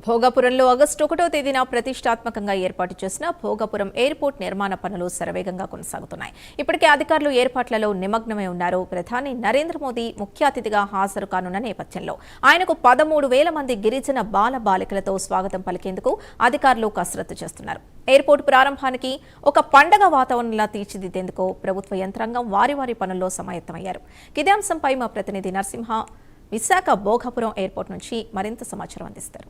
భోగాపురంలో August 1వ తేదీన ప్రతిష్టాత్మకంగా ఏర్పాటు చేసిన భోగాపురం ఎయిర్పోర్ట్ నిర్మాణ పనులు శరవేగంగా కొనసాగుతున్నాయి. ఇప్పటికే అధికారులు ఏర్పాట్లలో నిమగ్నమై ఉన్నారు. ప్రధాని నరేంద్ర మోదీ ముఖ్య అతిథిగా హాజరు కానున్న నేపథ్యంలో ఆయనకు 13,000 మంది గిరిజన బాలబాలికలతో స్వాగతం పలికేందుకు అధికారులు కసరత్తు చేస్తున్నారు. ఎయిర్పోర్ట్ ప్రారంభానికి ఒక పండగ వాతావరణంలా తీర్చిదిద్దేందుకు ప్రభుత్వ యంత్రాంగం వారి పనుల్లో సమాయత్తమయ్యారు. ఇదే అంశంపై మా ప్రతినిధి నరసింహ విశాఖ భోగాపురం ఎయిర్పోర్ట్ నుంచి మరింత సమాచారం అందిస్తారు.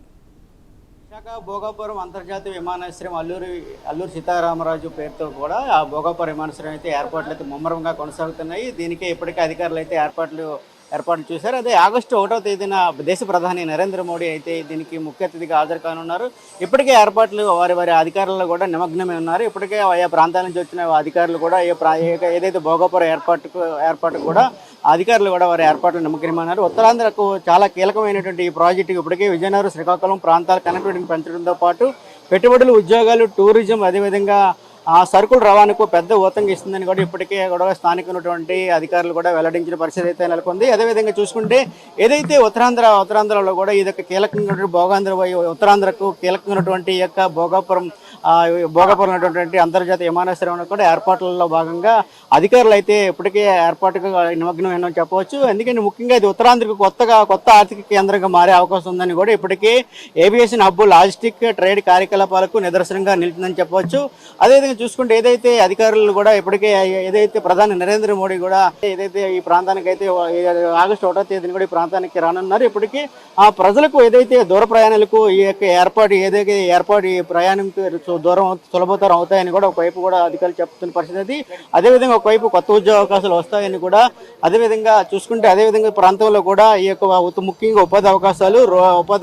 విశాఖ భోగాపురం అంతర్జాతీయ విమానాశ్రయం అల్లూరి సీతారామరాజు పేరుతో కూడా ఆ భోగాపురం విమానాశ్రయం అయితే ఏర్పాట్లు అయితే ముమ్మరంగా కొనసాగుతున్నాయి. దీనికి ఇప్పటికే అధికారులు అయితే ఏర్పాట్లు చేశారు. అదే ఆగస్టు 1వ తేదీన దేశ ప్రధాని నరేంద్ర మోడీ అయితే దీనికి ముఖ్య అతిథిగా హాజరు కానున్నారు. ఇప్పటికే ఏర్పాట్లు వారి అధికారులు కూడా నిమగ్నమై ఉన్నారు. ఇప్పటికే ఆయా ప్రాంతాల నుంచి వచ్చిన అధికారులు కూడా ఏదైతే భోగాపురం ఏర్పాటు కూడా అధికారులు కూడా వారి ఏర్పాట్లు నిమగ్నమన్నారు. ఉత్తరాంధ్రకు చాలా కీలకమైనటువంటి ఈ ప్రాజెక్టు ఇప్పటికే విజయనగరం, శ్రీకాకుళం ప్రాంతాల కనెక్టివిటీని పెంచడంతో పాటు పెట్టుబడులు, ఉద్యోగాలు, టూరిజం, అదేవిధంగా ఆ సరుకుల రవాణాకు పెద్ద ఊతంగా ఇస్తుందని కూడా ఇప్పటికే కూడా స్థానికమైనటువంటి అధికారులు కూడా వెల్లడించిన పరిస్థితి అయితే నెలకొంది. అదేవిధంగా చూసుకుంటే ఏదైతే ఉత్తరాంధ్రలో కూడా ఇది ఒక కీలకంగా ఉత్తరాంధ్రకు కీలకమైనటువంటి ఈ యొక్క భోగాపురం ఉన్నటువంటి అంతర్జాతీయ విమానాశ్రయం కూడా ఏర్పాట్లలో భాగంగా అధికారులు అయితే ఇప్పటికే ఏర్పాటుగా నిమగ్నం చెప్పవచ్చు. ఎందుకంటే ముఖ్యంగా ఇది ఉత్తరాంధ్రకు కొత్త ఆర్థిక కేంద్రంగా మారే అవకాశం ఉందని కూడా ఇప్పటికే ఏవియేషన్ హబ్, లాజిస్టిక్, ట్రేడ్ కార్యకలాపాలకు నిదర్శనంగా నిలిచిందని చెప్పవచ్చు. అదేవిధంగా చూసుకుంటే ఏదైతే అధికారులు కూడా ఇప్పటికే ఏదైతే ప్రధాని నరేంద్ర మోడీ కూడా ఏదైతే ఈ ప్రాంతానికి అయితే ఆగస్టు 1వ తేదీన కూడా ఈ ప్రాంతానికి రానున్నారు. ఇప్పటికీ ఆ ప్రజలకు ఏదైతే దూర ప్రయాణాలకు ఈ యొక్క ఏర్పాటు ఈ ప్రయాణంకి దూరం సులభతరం అవుతాయని కూడా ఒకవైపు కూడా అధికారులు చెప్తున్న పరిస్థితి. అదేవిధంగా ఒకవైపు కొత్త ఉద్యోగ అవకాశాలు వస్తాయని కూడా అదేవిధంగా చూసుకుంటే అదేవిధంగా ప్రాంతంలో కూడా ఈ యొక్క ముఖ్యంగా ఉపాధి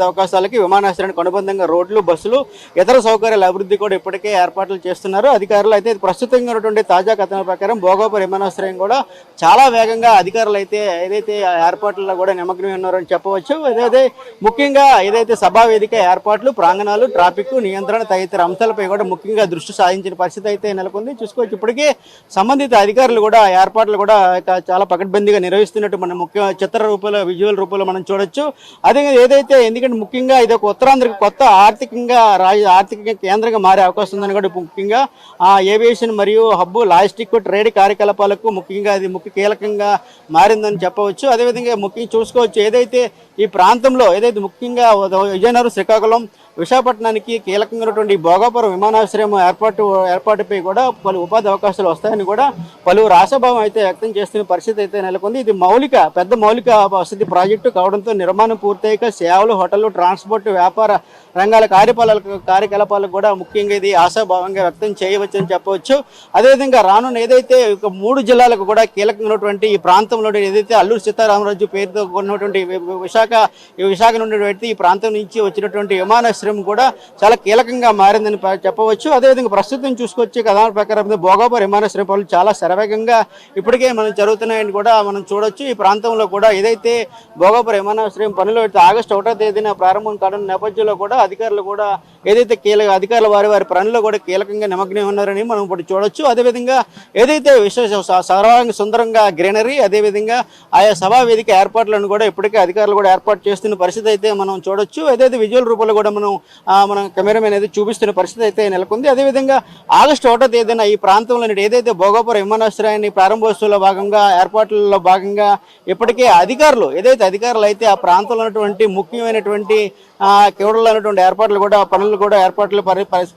అవకాశాలకి విమానాశ్రయానికి అనుబంధంగా రోడ్లు, బస్సులు, ఇతర సౌకర్యాల అభివృద్ధి కూడా ఇప్పటికే ఏర్పాట్లు చేస్తున్నారు అధికారులు. అయితే ప్రస్తుతంగా ఉన్నటువంటి తాజా కథనం ప్రకారం భోగాపురం విమానాశ్రయం కూడా చాలా వేగంగా అధికారులు అయితే ఏదైతే ఏర్పాట్లలో కూడా నిమగ్నమై ఉన్నారని చెప్పవచ్చు. అదే ముఖ్యంగా ఏదైతే సభా వేదిక ఏర్పాట్లు, ప్రాంగణాలు, ట్రాఫిక్ నియంత్రణ తదితర అంశాలపై కూడా ముఖ్యంగా దృష్టి సాధించిన పరిస్థితి అయితే నెలకొంది. చూసుకోవచ్చు ఇప్పటికే సంబంధిత అధికారులు కూడా ఏర్పాట్లు కూడా చాలా పకడ్బందీగా నిర్వహిస్తున్నట్టు మనం చిత్ర రూపంలో, విజువల్ రూపంలో మనం చూడొచ్చు. అదే ఏదైతే ఎందుకంటే ముఖ్యంగా ఇది ఒక ఉత్తరాంధ్రకు కొత్త ఆర్థిక కేంద్రంగా మారే అవకాశం ఉందని కూడా ముఖ్యంగా ఏవియేషన్ మరియు హబ్బు, లాజిస్టిక్, ట్రేడ్ కార్యకలాపాలకు ముఖ్యంగా అది కీలకంగా మారిందని చెప్పవచ్చు. అదేవిధంగా ముఖ్యంగా చూసుకోవచ్చు ఏదైతే ఈ ప్రాంతంలో ఏదైతే ముఖ్యంగా విజయనగరం, శ్రీకాకుళం, విశాఖపట్నానికి కీలకంగా ఉన్నటువంటి భోగాపురం విమానాశ్రయం ఏర్పాటుపై కూడా పలు ఉపాధి అవకాశాలు వస్తాయని కూడా పలువురు ఆశాభావం అయితే వ్యక్తం చేస్తున్న పరిస్థితి అయితే నెలకొంది. ఇది పెద్ద మౌలిక వసతి ప్రాజెక్టు కావడంతో నిర్మాణం పూర్తయ్యాక సేవలు, హోటళ్లు, ట్రాన్స్పోర్ట్, వ్యాపార రంగాల కార్యకలాపాలకు కూడా ముఖ్యంగా ఇది ఆశాభావంగా వ్యక్తం చేయవచ్చని చెప్పవచ్చు. అదేవిధంగా రానున్న ఏదైతే 3 జిల్లాలకు కూడా కీలకంగా ఉన్నటువంటి ఈ ప్రాంతంలో ఏదైతే అల్లూరి సీతారామరాజు పేరుతో ఉన్నటువంటి విశాఖ నుండి ఈ ప్రాంతం నుంచి వచ్చినటువంటి విమానాశ్రయం కూడా చాలా కీలకంగా మారిందని చెప్పవచ్చు. అదేవిధంగా ప్రస్తుతం చూసుకొచ్చే కథనాల ప్రకారం భోగాపురం విమానాశ్రయం పనులు చాలా శరవేగంగా ఇప్పటికే మనం జరుగుతున్నాయని కూడా మనం చూడొచ్చు. ఈ ప్రాంతంలో కూడా ఏదైతే భోగాపురం విమానాశ్రయం పనులు ఆగస్టు 1వ తేదీన ప్రారంభం కావడం నేపథ్యంలో కూడా అధికారులు కూడా ఏదైతే అధికారులు వారి పనుల్లో కూడా కీలకంగా నిమగ్నం ఉన్నారని మనం ఇప్పుడు చూడొచ్చు. అదేవిధంగా ఏదైతే సుందరంగా గ్రీనరీ, అదేవిధంగా ఆయా సభా వేదిక ఏర్పాట్లను కూడా ఇప్పటికే అధికారులు కూడా ఏర్పాటు చేస్తున్న పరిస్థితి అయితే మనం చూడొచ్చు. ఏదైతే విజువల్ రూపంలో కూడా మన కెమెరామెన్ అయితే చూపిస్తున్న పరిస్థితి అయితే నెలకొంది. అదేవిధంగా ఆగస్టు 1వ తేదీన ఈ ప్రాంతంలో ఏదైతే భోగాపురం విమానాశ్రయాన్ని ప్రారంభోత్సవంలో భాగంగా ఏర్పాట్లలో భాగంగా ఇప్పటికే అధికారులు అయితే ఆ ప్రాంతంలో ఉన్నటువంటి ముఖ్యమైనటువంటి కేవడంలో ఉన్నటువంటి పనులు కూడా ఏర్పాట్లు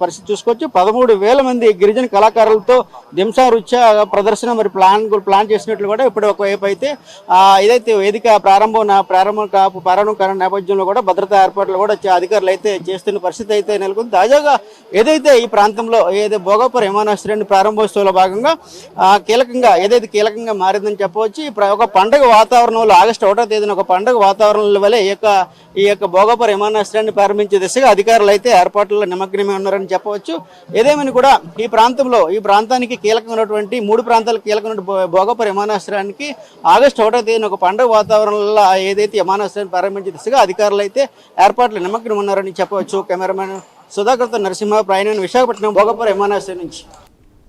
పరిస్థితి చూసుకోవచ్చు. 13,000 మంది గిరిజన కళాకారులతో దింసా నృత్య ప్రదర్శన మరి ప్లాన్ చేసినట్లు కూడా ఇప్పుడు ఒకవైపు అయితే ఏదైతే వేదిక ప్రారంభం కారణం నేపథ్యంలో కూడా భద్రతా ఏర్పాట్లు కూడా అధికారులు అయితే చేస్తున్న పరిస్థితి అయితే నెలకొంది. తాజాగా ఏదైతే ఈ ప్రాంతంలో ఏదైతే భోగాపురం విమానాశ్రయాన్ని ప్రారంభోత్సవంలో భాగంగా కీలకంగా మారిందని చెప్పవచ్చు. ఒక పండుగ వాతావరణంలో ఆగస్టు 1వ తేదీన ఒక పండుగ వాతావరణం వల్ల ఈ యొక్క భోగాపురం విమానాశ్రయాన్ని ప్రారంభించే దిశగా అధికారులు అయితే ఏర్పాట్లలో నిమగ్నమై ఉన్నారని చెప్పవచ్చు. ఏదేమైనా కూడా ఈ ప్రాంతానికి కీలకమైనటువంటి 3 ప్రాంతాలకు కీలకమైన భోగాపురం విమానాశ్రయానికి ఆగస్టు 1వ తేదీన ఒక పండుగ వాతావరణంలో ఏదైతే విమానాశ్రయాన్ని ప్రారంభించే దిశగా అధికారులు అయితే ఏర్పాట్లు నిమగ్నం ఉన్నారని చెప్పవచ్చు. కెమెరామెన్ సుధాకర్తో నరసింహ, ప్రయాణ విశాఖపట్నం భోగాపురం విమానాశ్రయం నుంచి.